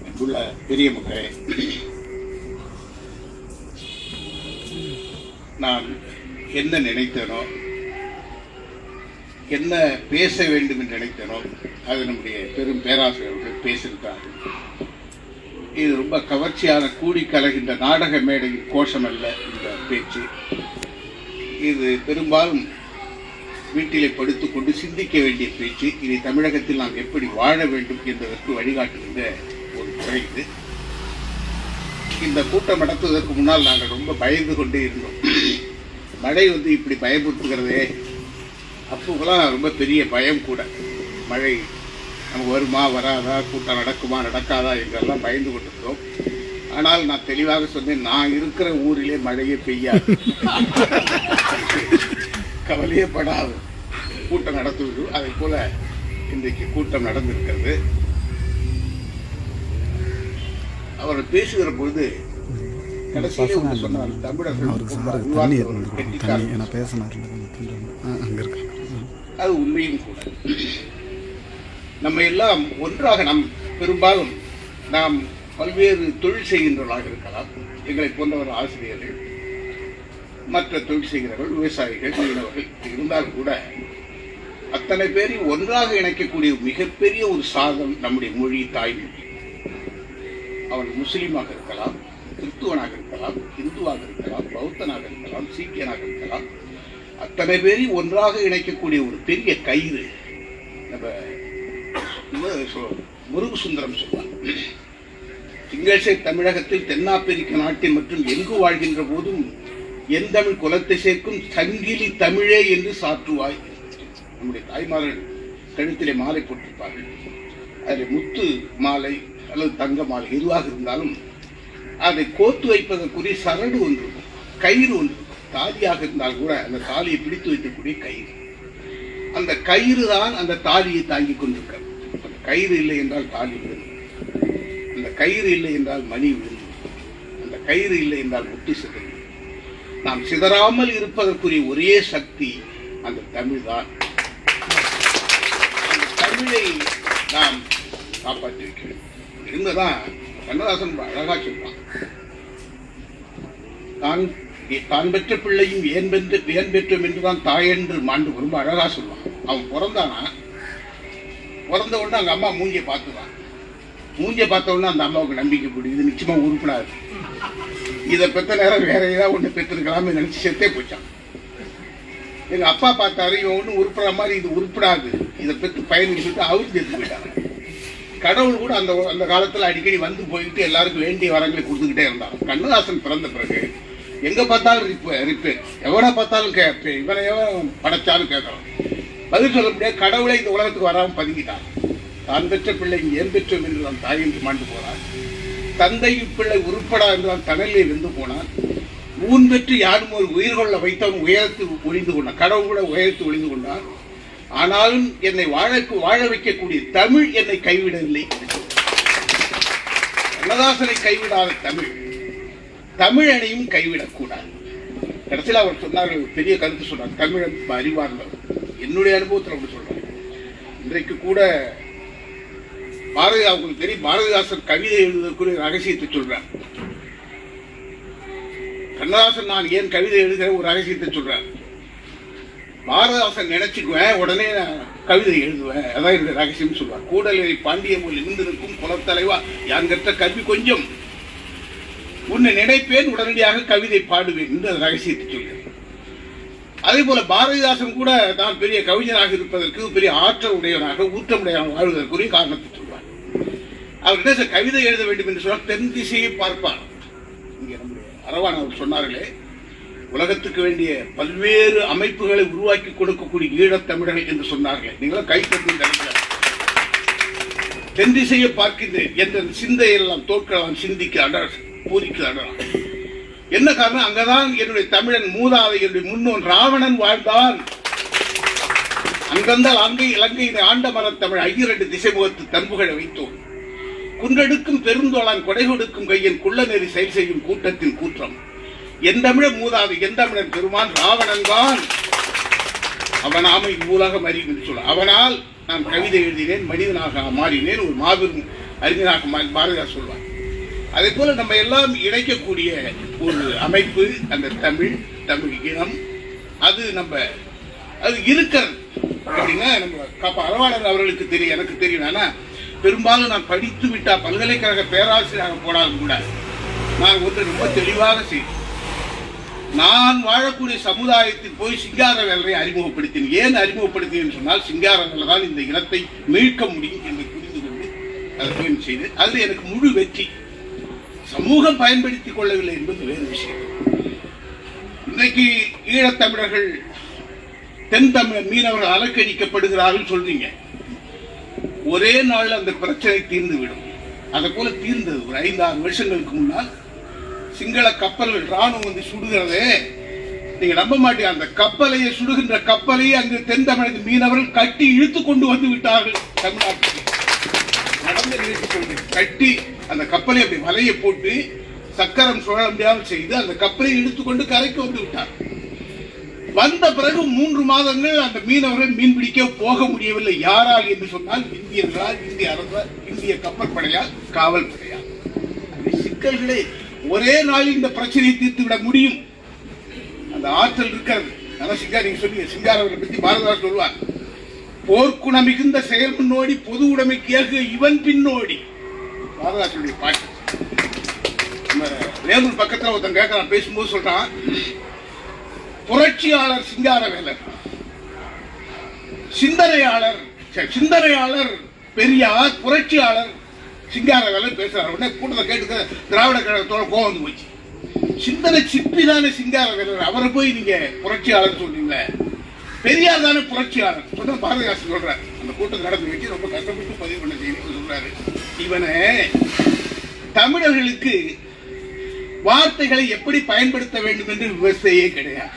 அன்புள்ள பெரிய மகளே, நான் என்ன நினைத்தேனோ, என்ன பேச வேண்டும் என்று நினைத்தேனோ அது நம்முடைய பெரும் பேராசிரியர்கள் பேசியிருக்கார்கள். இது ரொம்ப கவர்ச்சியான கூடி கலகின்ற நாடக மேடையின் கோஷம் அல்ல இந்த பேச்சு. இது பெரும்பாலும் வீட்டிலே படுத்துக் கொண்டு சிந்திக்க வேண்டிய பேச்சு. இதை தமிழகத்தில் நாம் எப்படி வாழ வேண்டும் என்பதற்கு வழிகாட்டுகின்ற ஒரு துறை இது. இந்த கூட்டம் நடத்துவதற்கு முன்னால் நாங்கள் ரொம்ப பயந்து கொண்டே இருந்தோம். மழை இப்படி பயமுறுத்துகிறதே, அப்போலாம் ரொம்ப பெரிய பயம் கூட. மழை நமக்கு வருமா வராதா, கூட்டம் நடக்குமா நடக்காதா என்றெல்லாம் பயந்து கொண்டிருந்தோம். ஆனால் நான் தெளிவாக சொன்னேன், நான் இருக்கிற ஊரிலே மழையே பெய்யாது, கவலையே படாது, கூட்டம் நடத்துவது. அதை போல இன்றைக்கு கூட்டம் நடந்திருக்கிறது. அவர் பேசுகிற பொழுது கடைசியிலே ஒன்று சொன்னார், தமிழர்கள் அது உண்மையும் கூட. நம்ம எல்லாம் ஒன்றாக பெரும்பாலும் நாம் பல்வேறு தொழில் செய்கின்றவர்களாக இருக்கலாம். எங்களை போன்றவர் ஆசிரியர்கள், மற்ற தொழில் செய்கிறவர்கள், விவசாயிகள், மீனவர்கள் இருந்தால் கூட அத்தனை பேரையும் ஒன்றாக இணைக்கக்கூடிய மிகப்பெரிய ஒரு சாதம் நம்முடைய மொழி, தாய்மொழி. அவன் முஸ்லீமாக இருக்கலாம், கிறிஸ்துவனாக இருக்கலாம், இந்துவாக இருக்கலாம், பௌத்தனாக இருக்கலாம், சீக்கியனாக இருக்கலாம். அத்தனை பேரையும் ஒன்றாக இணைக்கக்கூடிய ஒரு பெரிய கயிறு நம்ம முருகு சுந்தரம் சொல்வார். திங்கள்சை தமிழகத்தில் தென்னாப்பிரிக்க நாட்டில் மற்றும் எங்கு வாழ்கின்ற போதும் என் தமிழ் குலத்தை சேர்க்கும் சங்கிலி தமிழே என்று சாற்றுவாய். நம்முடைய தாய்மார்கள் கழுத்திலே மாலை போட்டிருப்பார்கள். அதில் முத்து மாலை அல்லது தங்க மாலை எதுவாக இருந்தாலும் அதை கோத்து வைப்பதற்குரிய சரடு ஒன்று, கயிறு ஒன்று, தாலியாக இருந்தால் கூட அந்த தாலியை பிடித்து வைக்கக்கூடிய கயிறு. அந்த கயிறு தான் அந்த தாலியை தாங்கிக் கொண்டிருக்கிறது. அந்த கயிறு இல்லை என்றால் தாலி விழுந்து, அந்த கயிறு இல்லை என்றால் மணி விழுந்து, அந்த கயிறு இல்லை என்றால் முத்து சிதறி. நாம் சிதறாமல் இருப்பதற்குரிய ஒரே சக்தி அந்த தமிழ் தான். அந்த தமிழை நாம் காப்பாற்றி வைக்கிறோம். இருந்ததான் கண்ணதாசன் அழகா சொல்றான், தான் பெற்ற பிள்ளையும் ஏன் பெற்றோம் என்றுதான் தாயென்று மாண்டு ரொம்ப அழகா சொல்லுவான். அவன் பிறந்தானா, பிறந்த உடனே அங்க அம்மா மூஞ்சியை பார்த்துதான். மூஞ்சியை பார்த்த உடனே அந்த அம்மாவுக்கு நம்பிக்கை போடு, இது நிச்சயமா உறுப்பினாரு, இதை பெற்ற நேரம் வேற ஏதாவது ஒண்ணு பெற்றிருக்கலாமே நினைச்சு செத்தே போச்சான். எங்க அப்பா பார்த்தாரு, இவன் ஒண்ணு உருப்பிட மாதிரி இது உருப்பிடாது, இதை பெற்று பயணின்னு சொல்லிட்டு அவரு செத்து போயிட்டாங்க. கடவுள் கூட அந்த காலத்துல அடிக்கடி வந்து போயிட்டு எல்லாருக்கும் வேண்டிய வரங்களை கொடுத்துக்கிட்டே இருந்தாங்க. கண்ணதாசன் பிறந்த பிறகு எங்க பார்த்தாலும் ரிப்பேர், எவனை பார்த்தாலும் இவனை எவன் படைச்சாலும் கேட்கலாம், பதில் சொல்ல முடியாது. கடவுளை இந்த உலகத்துக்கு வராம பதுங்கிட்டான். தான் பெற்ற பிள்ளை ஏன் பெற்றோம் என்று தான் தாய் என்று மாண்டு போனான். தந்தை பிள்ளை உருப்படா என்று தான் தனலே வெந்து போனான். ஊன் பெற்று யாரும் ஒரு உயிர் கொள்ள வைத்தவன் உயரத்தில் ஒளிந்து கொண்டான். கடவுள் கூட உயரத்தில் ஒளிந்து கொண்டான். ஆனாலும் என்னை வாழ வைக்கக்கூடிய தமிழ் என்னை கைவிடவில்லை. கண்ணதாசனை கைவிடாத தமிழ், தமிழனையும் கைவிடக்கூடாது. கடைசியில் அவர் சொன்னார்கள், பெரிய கருத்து சொன்னார், தமிழன் அறிவார்ந்தவர். என்னுடைய அனுபவத்தில் அப்படி சொல்றாரு. இன்றைக்கு கூட அவங்களுக்கு தெரியும், பாரதிதாசன் கவிதை எழுதுவதற்குரிய ரகசியத்தை சொல்றார். கண்ணதாசன் நான் ஏன் கவிதை எழுதுகிற ஒரு ரகசியத்தை சொல்றார். பாரதிதாசன் நினைச்சுக்குவேன், உடனே கவிதை எழுதுவேன், அதான் இந்த ரகசியம் சொல்வார். கூடலை பாண்டிய போல் இருந்திருக்கும் குலத்தலைவா, யான் கற்ற கல்வி கொஞ்சம், உன்னை நினைப்பேன் உடனடியாக கவிதை பாடுவேன் என்று அந்த ரகசியத்தை சொல்கிறேன். அதே போல பாரதிதாசன் கூட தான் பெரிய கவிஞராக இருப்பதற்கு, பெரிய ஆற்றல் உடையவனாக, ஊற்றமுடையவனாக வாழ்வதற்குரிய காரணத்தை சொல்வார். அவர் என்ன கவிதை எழுத வேண்டும் என்று சொன்னால் தென் திசையை பார்ப்பார். இங்கே நம்முடைய அரவான் அவர் சொன்னார்களே, உலகத்துக்கு வேண்டிய பல்வேறு அமைப்புகளை உருவாக்கி கொடுக்கக்கூடிய ஈழத்தமிழர்கள் என்று சொன்னார்களே, நீங்களும் கைப்பற்றி நினைக்கிறார். தென் திசையை பார்க்கின்றேன் என்ற சிந்தையெல்லாம் தோற்கலாம், சிந்திக்க அடர், பூரிக்கு அடலாம். என்ன காரணம்? அங்கதான் என்னுடைய தமிழன் மூதாதை, என்னுடைய முன்னோன் ராவணன் வாழ்ந்தான். அங்கந்தால் அங்கை இலங்கையின் ஆண்ட மரத்தமிழ் ஐயரண்டு திசை முகத்து தன்புகளை வைத்தோம். குன்றெடுக்கும் பெருந்தோளான் கொடை கொடுக்கும் கையின் குள்ள நெறி செயல் செய்யும் கூட்டத்தின் கூற்றம். என் தமிழர் மூதாது, என் தமிழர் பெருமான் ராவணன் தான். அவனாமை இவ்வுலகம் அறியும் என்று சொல்ல. அவனால் நான் கவிதை எழுதினேன், மனிதனாக மாறினேன், ஒரு மாபெரும் அறிஞனாக பாரதியார் சொல்வார். அதே போல நம்ம எல்லாம் இணைக்கக்கூடிய ஒரு அமைப்பு அந்த தமிழ் இனம். அது அது இருக்கிறது அப்படின்னா நம்ம அறவாளர் அவர்களுக்கு தெரியும், எனக்கு தெரியும். ஆனா பெரும்பாலும் நான் படித்து விட்டா பல்கலைக்கழக பேராசிரியராக போனாலும் கூட நான் ஒன்று ரொம்ப தெளிவாக செய்தேன். நான் வாழக்கூடிய சமுதாயத்தில் போய் சிங்காரவேலரை அறிமுகப்படுத்தினேன். ஏன் அறிமுகப்படுத்தினேன் சொன்னால், சிங்காரவேலர் தான் இந்த இனத்தை மீட்க முடியும் என்று புரிந்து கொண்டு அதை போய் செய்து அதில் எனக்கு முழு வெற்றி. சமூகம் பயன்படுத்திக் கொள்ளவில்லை என்பது வேறு விஷயம். இன்றைக்கு ஈழத்தமிழர்கள் தென் தமிழ் மீனவர்கள் அலக்கழிக்கப்படுகிறார்கள் சொல்றீங்க. ஒரே நாள் அந்த பிரச்சனை தீர்ந்துவிடும். அதை போல தீர்ந்தது ஒரு 5-6 வருஷங்களுக்கு முன்னால். சிங்கள கப்பல்கள் ராணுவம் வந்து சுடுகிறதே, நீங்க நம்ப மாட்டீங்க. அந்த கப்பலையை சுடுகின்ற கப்பலையே அங்கு தென் தமிழக மீனவர்கள் கட்டி இழுத்து கொண்டு வந்து விட்டார்கள். தமிழ்நாட்டுக்கு நடந்து நிறுத்திக் கொண்டு கட்டி அந்த கப்பலை அப்படி வலையை போட்டு சக்கரம் சுழல முடியாமல் செய்து அந்த கப்பலை இழுத்துக்கொண்டு கரைக்கு வந்து விட்டார். வந்த பிறகு 3 மாதங்கள் அந்த மீனவர்கள் மீன் பிடிக்க போக முடியவில்லை. யாரால் என்று சொன்னால், இந்தியர்களால், இந்திய அரசால், இந்திய கப்பற்படையால், காவல் படையால். சிக்கல்களே ஒரே நாளில் இந்த பிரச்சனையை தீர்த்து விட முடியும். அந்த ஆற்றல் இருக்கிறது. நீங்க சொன்னீங்க சிங்காரவர்களை பற்றி பாரதியார் சொல்வார், போர்க்குண மிகுந்த செயல் முன்னோடி, பொது உடைமைக்கு ஏக இவன் பின்னோடி. பாரதியாருடைய பாட்டு. வேலூர் பக்கத்தில் ஒருத்தன் கேட்கறான், பேசும்போது சொல்றான், புரட்சியாளர் சிங்காரவேலர், சிந்தனையாளர் பெரியார், புரட்சியாளர் சிங்காரவேலர் பேசுறாரு. உடனே கூட்டத்தை கேட்டு திராவிட கழகத்தோட கோவம் வந்து போச்சு. சிந்தனை சிற்பிதானே சிங்காரவேலர், அவரை போய் நீங்க புரட்சியாளர் சொல்றீங்களே, பெரியார் தானே புரட்சியாளர் சொன்ன பாரதிதாசன் சொல்றாரு. அந்த கூட்டம் நடந்து வச்சு ரொம்ப கஷ்டப்பட்டு பதிவு பண்ண செய்தி சொல்றாரு. இவனை தமிழர்களுக்கு வார்த்தைகளை எப்படி பயன்படுத்த வேண்டும் என்று விவசாயே கிடையாது.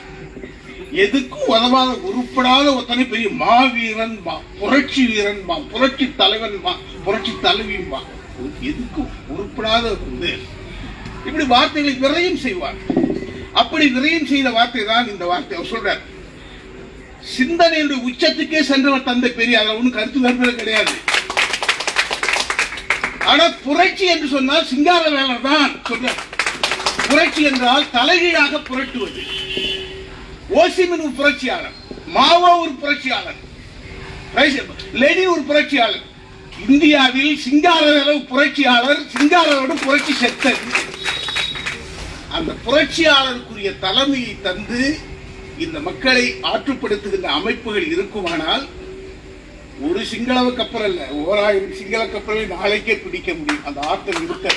எதுக்கும் உதவாத உருப்படாத ஒருத்தனை பெரிய மாவீரன், புரட்சி வீரன், புரட்சி தலைவன், புரட்சி தலைவின், எதுக்கும் உருப்படாத இப்படி வார்த்தைகளை விரயம் செய்வார். அப்படி விரயம் செய்த வார்த்தை தான் இந்த வார்த்தை. அவர் சொல்றார், சிந்தனையுடைய உச்சத்துக்கே சென்றவர் தந்தை பெரியார். ஒன்னும் கருத்து வேறுபாடு கிடையாது. ஆனா புரட்சி என்று சொன்னால் சிங்காரவேலர் தான் சொல்றார். புரட்சி என்றால் தலைகீழாக புரட்டுவது. ஓசிமின் ஒரு புரட்சியாளர், மாவோ ஒரு புரட்சியாளர், லெனின் ஒரு புரட்சியாளர். இந்தியாவில் சிங்காரவேலர் புரட்சியாளர், சிங்காரவேலரோட புரட்சி செத்தது. அந்த புரட்சியாளருக்குரிய தலைமையை தந்து இந்த மக்களை ஆற்றுப்படுத்துகின்ற அமைப்புகள் இருக்குமானால், ஒரு சிங்கள கப்பல் அல்ல, 1000 சிங்கள கப்பலை நாளைக்கே பிடிக்க முடியும். அந்த ஆற்றல் இருக்க.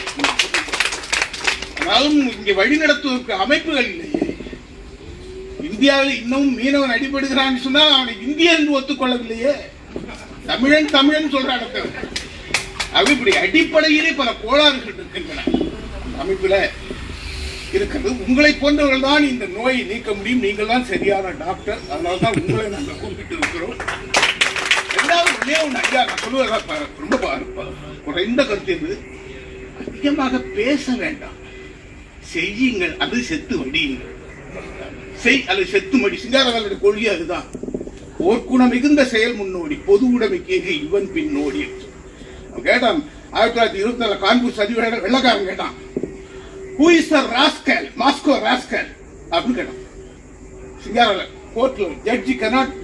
ஆனாலும் இங்கே வழிநடத்துவதற்கு அமைப்புகள் இல்லையே. இந்தியாவில் இன்னும் மீனவன் அடிபடுகிறான் சொன்னால் அவனை இந்தியன் என்று ஒத்துக்கொள்ளவில்லையே. தமிழன் சொல்றான். இப்படி அடிப்படையிலே பல கோளாறுகள் இருக்கின்றன அமைப்புல இருக்கிறது. உங்களை போன்றவர்கள் தான் இந்த நோயை நீக்க முடியும். நீங்கள் தான் சரியான டாக்டர். அதனால்தான் உங்களை நாங்கள் கூப்பிட்டு இருக்கிறோம். ரொம்ப குறைந்த கருத்து, அதிகமாக பேச வேண்டாம், செய்யுங்கள். அது செத்து வடியுங்கள். செத்து மடி. சிங்காரவேலருடைய கொள்கை அதுதான். போர்க்குண மிகுந்த செயல் முன்னோடி, பொது உடைமைக்கு இவன் பின்னோடி. கேட்டான் 1924 கான்பூர் சதிவேட வெள்ளக்காரன் கேட்டான், who is the rascal, Moscow rascal அப்படின்னு கேட்டான். சிங்காரவேலர் கோர்ட்ல ஜட்ஜி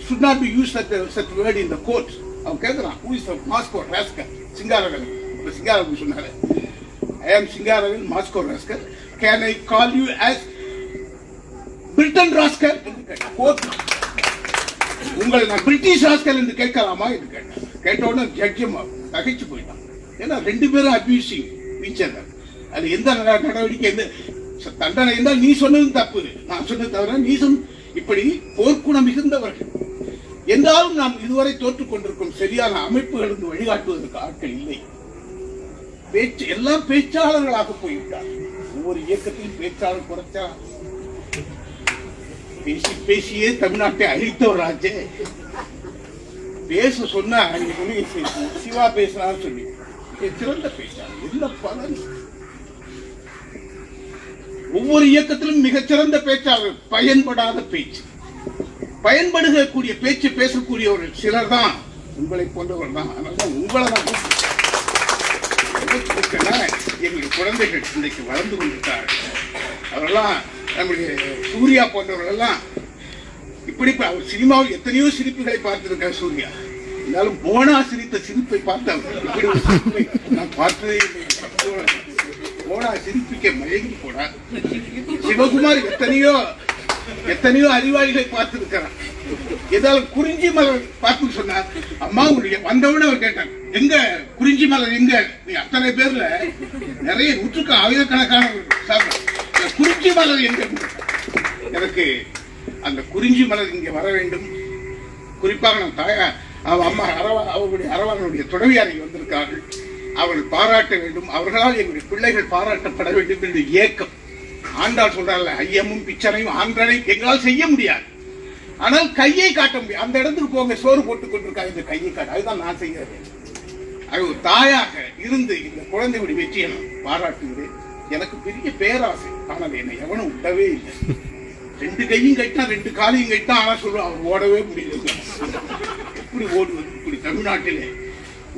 should not be used such word in the court. அவன் கேட்கிறான், who is the Moscow rascal? Singaravelar. Singaravelar சொன்னாரு, I am Singaravelar, Moscow rascal. Can I call you as Britain rascal என்று கேட்டான். Court உங்களை நான் பிரிட்டிஷ் ராஸ்கல் என்று கேட்கலாமா என்று கேட்டேன். கேட்ட உடனே ஜட்ஜும் தகைச்சு போயிட்டான். ஏன்னா 2 பேரும் அபியூசிங் டீச்சர். அது எந்த நடவடிக்கை, எந்த தண்டனை இருந்தால் நீ சொன்னது தப்பு, நான் சொன்னது தவிர நீ இப்படி போர்க்குணம் மிகுந்தவர்கள் என்றாலும் நாம் இதுவரை தோற்றுக் கொண்டிருக்கும் சரியான அமைப்புகள் வழிகாட்டுவதற்கு ஆட்கள் இல்லை. எல்லாம் பேச்சாளர்களாக போய்விட்டார். ஒவ்வொரு இயக்கத்தையும் பேச்சாளர் குறைச்சா பேசியே தமிழ்நாட்டை அழித்தவராச்சே. பேச சொன்னா சிவா பேசினார் சொல்லி சிறந்த பேச்சாளர் என்ன பலன்? ஒவ்வொரு இயக்கத்திலும் மிகச்சிறந்த பேச்சாளர். பயன்படாத பேச்சு, பயன்படுத்தக்கூடிய பேச்சு பேசக்கூடியவர்கள் சிலர் தான் உங்களை போன்றவர் தான். அதனால உங்களை நான் எங்களுடைய குழந்தைகள் இன்றைக்கு வளர்ந்து கொண்டிருக்கிறார்கள். அவரெல்லாம் நம்முடைய சூர்யா போன்றவர்கள் எல்லாம் இப்படி அவர் சினிமாவில் எத்தனையோ சிரிப்புகளை பார்த்திருக்கார் சூர்யா. இருந்தாலும் போனா சிரித்த சிரிப்பை பார்த்து நான் பார்த்ததே இல்லை. போனா சிரிப்பிக்க மயங்கி போனா சிவகுமார் எத்தனையோ அறிவாளிகளை பார்த்திருக்கிறார். ஏதாவது குறிஞ்சி மலர் பார்த்து சொன்னார். அம்மா வந்தவுடனே அவர் கேட்டார், எங்க குறிஞ்சி மலர் எங்க? நீ அத்தனை பேர்ல நிறைய நூற்றுக்கு ஆயிரக்கணக்கான குறிஞ்சி மலர் எங்க? எனக்கு அந்த குறிஞ்சி மலர் இங்கே வர வேண்டும். குறிப்பாக நான் தாயார் அம்மா அவருடைய அரவானுடைய துணைவியாரை வந்திருக்கிறார்கள். அவர்கள் பாராட்ட வேண்டும். அவர்களால் என்னுடைய பிள்ளைகள் பாராட்டப்பட வேண்டும் என்று ஏக்கம். ஆண்டாள் சொல்றாள், ஐயமும் பிச்சனையும் ஆன்றனை எங்களால் செய்ய முடியாது, ஆனால் கையை காட்ட முடியும். அந்த இடத்துக்கு போங்க, சோறு போட்டுக் கொண்டிருக்காங்க, இந்த கையை காட்ட. அதுதான் நான் செய்யறது. அது ஒரு தாயாக இருந்து இந்த குழந்தையுடைய வெற்றியை நான் பாராட்டுகிறேன். எனக்கு பெரிய பேராசை, ஆனால் என்னை எவனும் விடவே இல்லை. 2 கையும் கைட்டான், 2 காலையும் கைட்டான். ஆனா சொல்லுவோம் அவர் ஓடவே முடியல. எப்படி ஓடுவது? இப்படி தமிழ்நாட்டிலே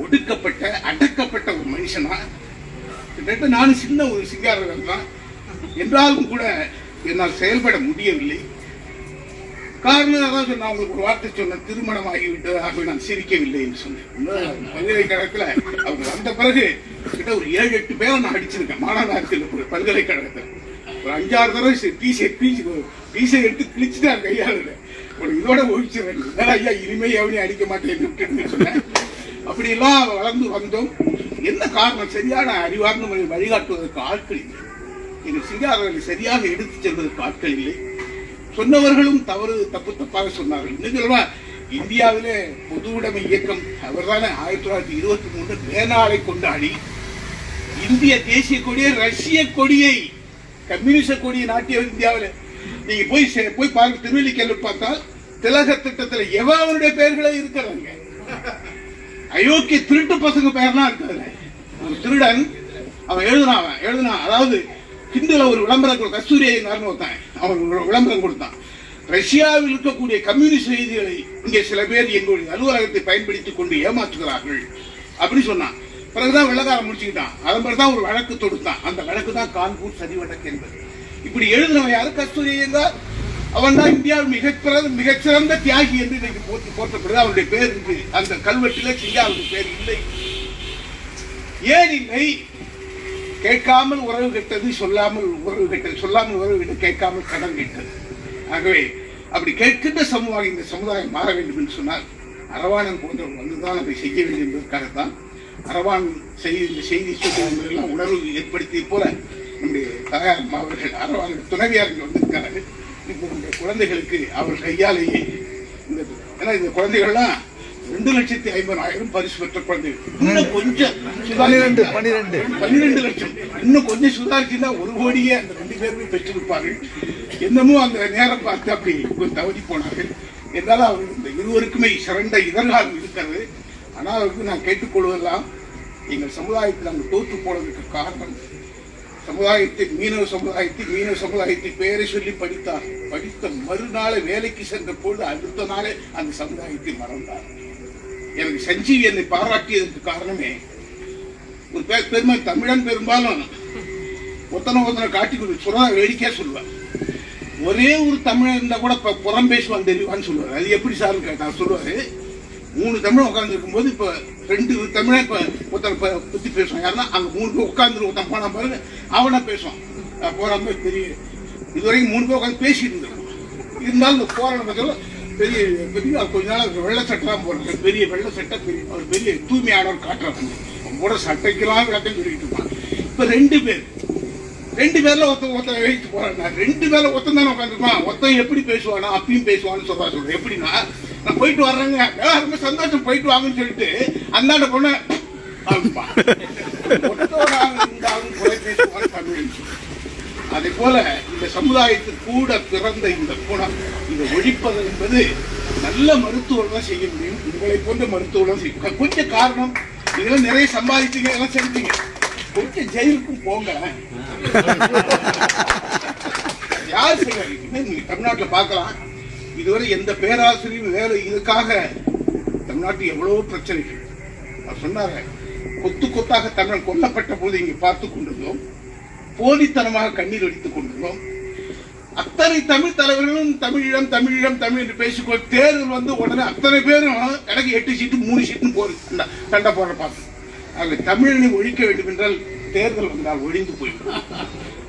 ஒடுக்கப்பட்ட அடக்கப்பட்ட ஒரு மனுஷனா கிட்டத்தட்ட நானும் சின்ன ஒரு சிங்காரர்கள் தான். என்றாலும் கூட என்னால் செயல்பட முடியவில்லை. காரணம் அதான் சொன்ன, அவங்களுக்கு ஒரு வார்த்தை சொன்ன, திருமணம் ஆகிவிட்டதாக நான் சிரிக்கவில்லை என்று சொன்னேன். பல்கலைக்கழகத்தில் அவங்க வந்த பிறகு கிட்ட ஒரு 7-8 பேரை நான் அடிச்சிருக்கேன். மாநகராட்சியில் ஒரு பல்கலைக்கழகத்தில் ஒரு 5-6 தடவை பீசை எடுத்து கிழிச்சுட்டார் கையாளர். ஒரு இதோட ஒழிச்சிருக்கேன். ஐயா இனிமே எவனையும் அடிக்க மாட்டேன்னு சொன்னேன். அப்படியெல்லாம் வளர்ந்து வந்தோம். என்ன காரணம்? சரியான அறிவார்ந்த வழிகாட்டுவதற்கு ஆட்கள் இல்லை. எங்கள் சிங்காரர்களை சரியாக எடுத்துச் செல்வதற்கு ஆட்கள் இல்லை. சொன்னவர்களும் தப்பாக சொன்னார்கள். இன்னும் இந்தியாவிலே பொது உடைமை இயக்கம் அவர்தானே 1923 மேனாளை கொண்டாடி இந்திய தேசிய கொடியை, ரஷ்ய கொடியை, கம்யூனிஸ்ட கொடியை நாட்டிய இந்தியாவில் நீங்க போய் பார்க்க திருவல்லிக்கேணி பார்த்தால் திலக திட்டத்தில் எவனுடைய பெயர்களே இருக்கிறாங்க. அயோக்கிய திருட்டு பசங்க பெயர்லாம் இருக்கிறது. ஒரு திருடன் அவன் எழுதுனான். அதாவது ஹிந்துல ஒரு விளம்பரம், கஸ்தூரியை ஒருத்தன் அவன் விளம்பரம் கொடுத்தான். ரஷ்யாவில் இருக்கக்கூடிய கம்யூனிஸ்ட் செய்திகளை இங்கே சில பேர் எங்களுடைய அலுவலகத்தை பயன்படுத்திக் கொண்டு ஏமாற்றுகிறார்கள் அப்படி சொன்னான். பிறகுதான் வெள்ளக்காரன் முடிச்சுக்கிட்டான். அதன் பிறகுதான் ஒரு வழக்கு தொடுத்தான். அந்த வழக்கு தான் கான்பூர் சதி வழக்கு என்பது. இப்படி எழுதினவன் யாரு? கஸ்தூரி ஐயங்கார். அவன் தான் இந்தியாவில் மிகச்சிறந்த தியாகி என்று இன்னைக்கு போற்றப்படுது. அவருடைய பேர் இருக்கு அந்த கல்வெட்டில. சிங்காருடைய பேர் இல்லை. ஏன் இல்லை? கேட்காமல் உறவு கெட்டது, சொல்லாமல் உறவு கெட்டது, சொல்லாமல் உறவு கெட்டது, கேட்காமல் கடன் கெட்டது. ஆகவே அப்படி கேட்கின்ற சமூகம் இந்த சமுதாயம் மாற வேண்டும் என்று சொன்னால் அரவாணன் போன்றவர்கள் வந்துதான் அதை செய்ய வேண்டும் என்பதற்காகத்தான் அரவான் இந்த செய்தி சொல்லுவதெல்லாம் உணர்வு ஏற்படுத்திய போல நம்முடைய தாயார் அவர்கள் அரவான் துணைவியார் வந்திருக்கிறார்கள். இப்போ நம்முடைய குழந்தைகளுக்கு அவர் கையாலேயே ஏன்னா இந்த குழந்தைகள்லாம் 2,50,000 பரிசு பெற்ற குழந்தைகள். இன்னும் கொஞ்சம் 12 லட்சம் இன்னும் கொஞ்சம் சுதாரிச்சுன்னா 1 கோடியே அந்த 2 பேருமே பெற்றிருப்பார்கள். என்னமோ அந்த நேரம் பார்த்து அப்படி தவறி போனார்கள். என்றாலும் அவர்கள் இந்த இருவருக்குமே சிறந்த இதழ்காலம் இருக்கிறது. ஆனால் அவருக்கு நான் கேட்டுக்கொள்வதெல்லாம், எங்கள் சமுதாயத்தில் நாங்கள் தோற்று போனதுக்கு காரணம் மீனவ சமுதாயத்தை பெயரை சொல்லி படித்த மறுநாளை வேலைக்கு சென்ற பொழுது அடுத்த நாளே அந்த சமுதாயத்தை மறந்தார். எனக்கு சஞ்சீவி என்னை பாராட்டியதற்கு காரணமே ஒரு பெருமை. தமிழன் பெரும்பாலும் ஒத்தனை காட்டி சொல்ல வேடிக்கையா சொல்லுவேன். ஒரே ஒரு தமிழன் இருந்தா கூட புறம் பேசுவான் தெரியுவான்னு சொல்லுவாரு. அது எப்படி சார் கேட்டா சொல்லுவாரு, 3 தமிழ் உட்கார்ந்து இருக்கும்போது இப்ப 2 தமிழன் ஒருத்தனை பத்தி பேசுவான். யாருன்னா அங்க 3 பேர் உட்கார்ந்து ஒருத்தன் போன பாருங்க அவனா பேசுவான். போறாம பெரிய இதுவரைக்கும் 3 பேர் உட்காந்து பேசிட்டு இருந்திருக்கும். இருந்தாலும் இந்த போராட பத்தில பெரிய கொஞ்ச நாள் வெள்ளை சட்டெல்லாம் போடுறாங்க. பெரிய வெள்ளை சட்டை, பெரிய தூய்மையானவர் காட்டுறாங்க. போட சட்டைக்கெல்லாம் விளக்கம் சொல்லிட்டு இருப்பான். இப்ப 2 பேர்ல ஒருத்தன் வைத்து போறாங்க. 2 பேர்ல ஒருத்தன் தானே உட்காந்துருப்பான். ஒருத்தன் எப்படி பேசுவானா அப்பயும் பேசுவான்னு சொல்றேன். எப்படின்னா, நான் போயிட்டு வர்றேங்க, ரொம்ப சந்தோஷம், போயிட்டு வாங்கன்னு சொல்லிட்டு அந்தாண்ட பொண்ணு குறை பேசுவான்னு தமிழ். அதே போல இந்த சமுதாயத்துக்கு கூட பிறந்த இந்த குணம், இதை ஒழிப்பது என்பது நல்ல மருத்துவம் தான் செய்ய முடியும். உங்களை போன்ற மருத்துவம் செய்யும். கொஞ்சம் காரணம், இதெல்லாம் நிறைய சம்பாதிச்சீங்க, எல்லாம் செஞ்சீங்க, கொஞ்சம் ஜெயிலுக்கும் போங்க. யார் செய்வாங்க? நீங்க தமிழ்நாட்டில் பார்க்கலாம், இதுவரை எந்த பேராசிரியரும் வேலை இதுக்காக தமிழ்நாட்டில் எவ்வளவோ பிரச்சனைகள். அவர் சொன்னாங்க, கொத்து கொத்தாக தமிழன் கொல்லப்பட்ட போது இங்கே பார்த்து கொண்டிருந்தோம், போலித்தனமாக கண்ணீர் வடித்துக் கொண்டிருந்தோம். அத்தனை தமிழ் தலைவர்களும் தமிழீழம் தமிழீழம் தமிழ் என்று பேசிக்கொள் தேர்தல் வந்து உடனே அத்தனை பேரும் எனக்கு 8 சீட்டு 3 சீட்டு போறது சண்டை போடுற பார்த்து. ஆக தமிழனை ஒழிக்க வேண்டும் என்றால் தேர்தல் வந்தால் ஒழிந்து போய்விடும்.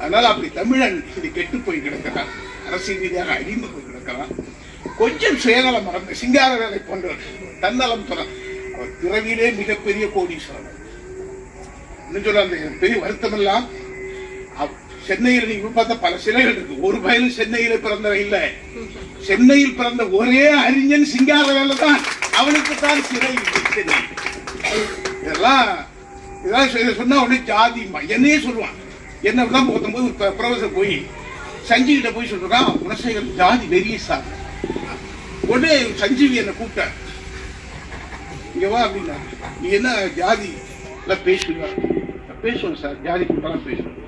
அதனால அப்படி தமிழன் இது கெட்டு போய் கிடக்கிறான், அரசியல் ரீதியாக அழிந்து போய் கிடக்கிறான். கொஞ்சம் சுயநலம் மறந்த சிங்கார வேலை போன்றவர் தன்னலம் சொல்ல அவர் பிறவியிலே மிகப்பெரிய கோடீஸ்வரர். இன்னும் சொல்ல அந்த பெரிய வருத்தம் எல்லாம் சென்னையில் நீங்க பார்த்தா பல சிலைகள் இருக்கு. ஒரு பயிலும் சென்னையில பிறந்தவன் இல்ல, சென்னையில் பிறந்த ஒரே அறிஞன் சிங்கார வேலை தான், அவனுக்கு தான் சிலை சென்னை. இதெல்லாம் சொன்னா உடனே ஜாதி என்னையே சொல்லுவான். என்ன தான் போகும்போது ப்ரொஃபசர் போய் சஞ்சீவிட்ட போய் சொல்றான், குணசேகர் ஜாதி வெறிய சார். உடனே சஞ்சீவி என்ன கூப்பிட்டார், இங்க வா அப்படின்னா, நீ என்ன ஜாதி எல்லாம் பேசுவார்? பேசுவேன் சார், ஜாதி கூட்டாலும் பேசுவேன்.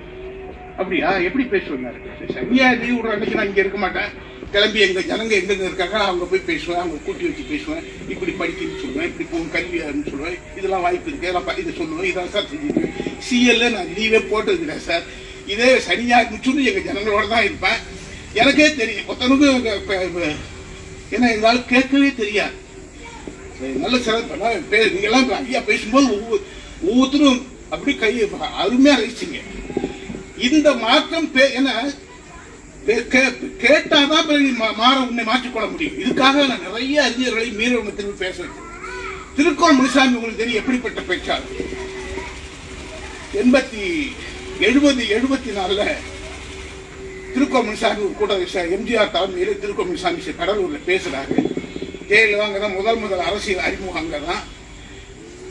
அப்படியா, எப்படி பேசுவேன்? சரியா லீவ் விடுற அன்னைக்கு நான் இங்க இருக்க மாட்டேன், கிளம்பி எங்க ஜனங்க எங்கெங்க இருக்காங்க அவங்க போய் பேசுவேன், அவங்க கூட்டி வச்சு பேசுவேன், இப்படி படிக்கணும்னு சொல்லுவேன், இப்படி போகும் கல்வியாருன்னு சொல்லுவேன், இதெல்லாம் வாய்ப்பு இருக்கு, இதெல்லாம் இது சொல்லுவேன், இதான் சார் செஞ்சுருக்கேன். சிஎல்ல நான் லீவே போட்டது இல்லை சார், இதே சனியா முச்சுன்னு எங்க ஜனங்களோட தான் இருப்பேன். எனக்கே தெரியும் ஒருத்தனுக்கு ஏன்னா எங்களால் கேட்கவே தெரியாது. நல்ல சிறப்பு நீங்கெல்லாம் ஐயா பேசும்போது ஒவ்வொருத்தரும் அப்படி கையை அருமையா ரசிச்சிங்க. இந்த மாற்றம் கேட்டாதான் மாற உன்னை மாற்றிக்கொள்ள முடியும். இதுக்காக நான் நிறைய அறிஞர்களை மீறவங்க திரும்பி பேச வைக்கிறேன். திருக்கோள் முனிசாமி உங்களுக்கு தெரியும் எப்படிப்பட்ட பேச்சாளர். 74 திருக்கோள் முனிசாமி ஒரு கூட எம்ஜிஆர் தலைமையில் திருக்கோள் முனிசாமி கடலூர்ல பேசுறாரு. ஜெயலலிதா அங்கதான் முதல் அரசியல் அறிமுகம் அங்கதான்.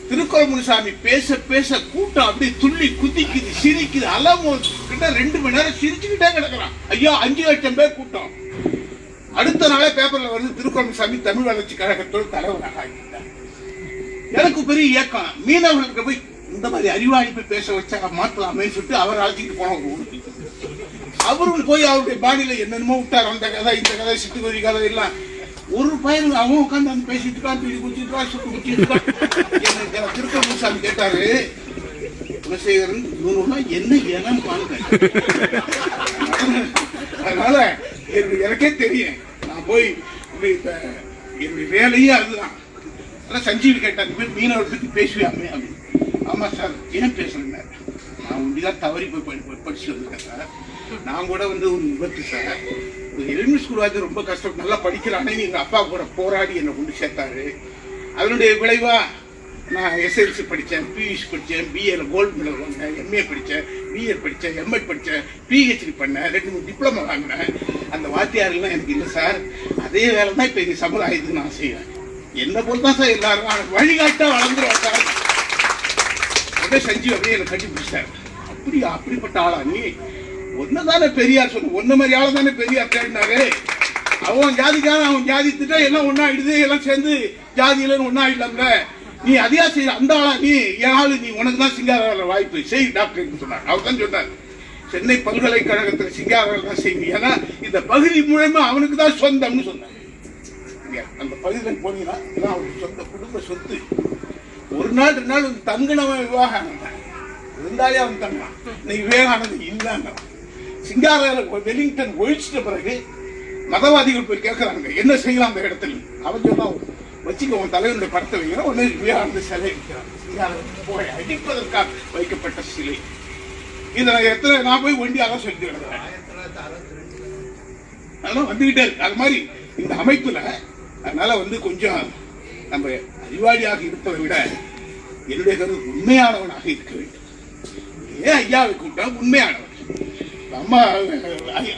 திருக்கோள் முனிசாமி பேச பேச கூட்டம் அப்படி துள்ளி குதிக்குது, சிரிக்குது, கிட்ட 2 மணி நேரம் சிரிச்சுக்கிட்டே கிடக்குறான். ஐயா 5 லட்சம் பேர் கூட்டம். அடுத்த நாளே பேப்பர்ல வந்து திருக்கோள் முனிசாமி தமிழ் வளர்ச்சி கழகத்தோடு தலைவராக ஆகிட்டார். எனக்கு பெரிய இயக்கம், மீனவர்களுக்கு போய் இந்த மாதிரி அறிவாளி போய் பேச வச்சா மாற்றலாமே சொல்லிட்டு அவர் அழைச்சிட்டு போன ஒரு ஊருக்கு. அவரும் போய் அவருடைய பாணியில என்னென்னமோ விட்டார். அந்த கதை இந்த கதை சிட்டுக்குருவி கதை எல்லாம் ஒரு பையன் அவன் உட்காந்து அந்த பேசிட்டு இருக்கான், தூக்கி குடிச்சிட்டு சுட்டு குடிச்சிட்டு. திருக்கோள் முனிசாமி கேட்டாரு, குலசேகரன் இவனுனா என்ன இனம் பாருங்க. அதனால எனக்கே தெரியும், நான் போய் என்னுடைய வேலையே அதுதான். அதான் சஞ்சீவி கேட்டார், மீனவர் பத்தி பேசுவியாமே அப்படின்னு. ஆமா சார், ஏன் பேசுறேன்? நான் இப்படிதான் தவறி போய் படிச்சு வந்திருக்கேன் சார். நான் கூட வந்து ஒரு விபத்து சார், எலிமெண்ட் ஸ்கூல் வந்து ரொம்ப கஷ்டம், நல்லா படிக்கிறானே எங்க அப்பா கூட போராடி என்னை கொண்டு சேர்த்தாரு. அதனுடைய விளைவா நான் எஸ்எல்சி படித்தேன், பியூசி படித்தேன், பிஏல கோல்டு மெடல் வாங்கினேன், எம்ஏ படித்தேன், பிஎட் படித்தேன், எம்எட் படித்தேன், பிஹெச்டி பண்ணேன், 2 டிப்ளமோ வாங்கினேன். அந்த வாத்தியாரெல்லாம் எனக்கு இல்லை சார், அதே வேலை தான் இப்போ எங்கள் சமுதாயத்துக்கு நான் செய்வேன். என்ன போல் தான் சார் எல்லாரும் வழிகாட்டா வளர்ந்துருவா சார். அப்படியே சஞ்சீவ் அப்படியே என்னை கட்டி பிடிச்சார். அப்படிப்பட்ட ஆளா நீ? ஒன்னதானே பெரியார் சொன்ன, ஒன்ன மாதிரி ஆள தானே பெரியார் தேடினாரு. அவன் ஜாதிக்கான அவன் ஜாதி திட்டம் எல்லாம் ஒன்னாயிடுது, எல்லாம் சேர்ந்து ஜாதியில ஒன்னாயிடலாம்ல. நீ அதிகா செய்ய அந்த ஆளா நீ? என் ஆளு நீ, உனக்கு தான் சிங்கார வாய்ப்பு செய் டாக்டர் சொன்னார். அவர் தான் சொன்னார், சென்னை பல்கலைக்கழகத்தில் சிங்கார தான் செய்வீங்க, ஏன்னா இந்த பகுதி மூலமா அவனுக்கு தான் சொந்தம்னு சொன்னார். அந்த பகுதியில் போனீங்கன்னா அவனுக்கு சொந்த குடும்ப சொத்து. 1 நாள் 2 நாள் தங்கினவன் விவேகானந்தன் இருந்தாலே அவன் தங்கினான். இன்னைக்கு விவேகானந்தன் இல்லைங்க. சிங்கார வெலிங்டன் ஒழிச்சிட்ட பிறகு மதவாதிகள் போய் கேட்கிறாங்க, என்ன செய்யலாம் அந்த இடத்துல? அவன் சொன்னா, வச்சுக்க உன் தலைவனுடைய படத்தை வைக்கிறோம், உடனே விவேகானந்த சிலை வைக்கிறான். சிங்கார அடிப்பதற்காக வைக்கப்பட்ட சிலை. இதை நான் போய் ஒண்டியாக சொல்லி கிடக்கிறேன். அதெல்லாம் வந்துகிட்டே இருக்கு. அது மாதிரி இந்த அமைப்புல அதனால வந்து கொஞ்சம் நம்ம அறிவாளியாக இருப்பதை விட என்னுடைய கருத்து உண்மையானவனாக இருக்க வேண்டும். ஏன் ஐயாவை கூப்பிட்டா உண்மையானவர்?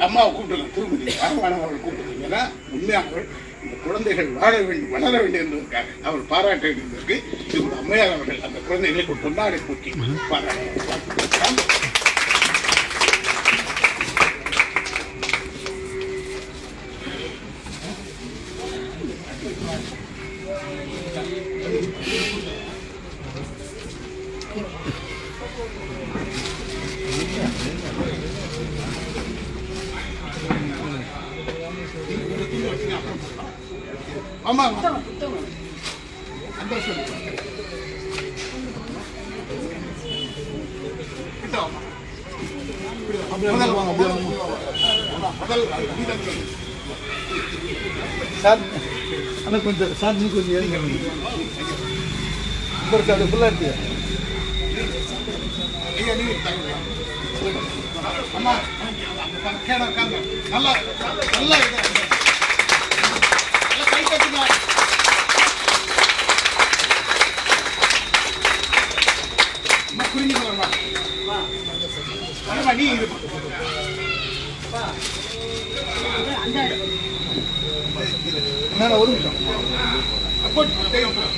அம்மாவை கூப்பிடலாம், திருமதி அரவானவர்கள் கூப்பிடுறீங்கன்னா உண்மையானவர். இந்த குழந்தைகள் வாழ வேண்டும், வளர வேண்டும் என்பதற்காக அவர் பாராட்ட வேண்டியதற்கு இவருடைய அம்மையார் அவர்கள் அந்த குழந்தைகளை கொண்டாடை போட்டி பாராட்ட. ஆமா சார் ஆனால் கொஞ்சம் சார் நீ கொஞ்சம் ஏறிங்க அது ஃபுல்லாக இருக்கு அம்மா நல்லா நல்லா கை கட்டுங்க. புரிஞ்சுக்கலாம் நீ என்ன ஒரு நிமிஷம்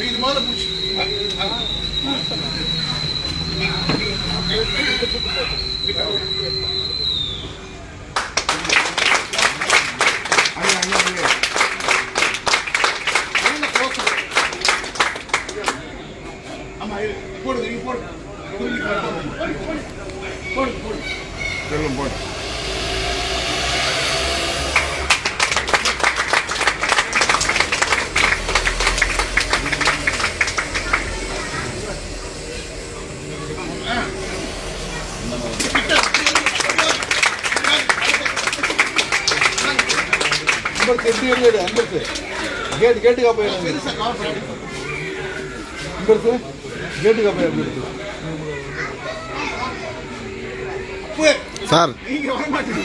இது மாதிரி பூச்சி ஆமா போடுங்க நீங்க போடுங்க போடு போடு எல்லாம் போடு எப்படி ஏரியா அங்கே கேட்டுக்கா போயிடும் இங்கே கேட்டுக்கா போய் அப்படி இருக்கு சார் நீங்க வர மாட்டீங்க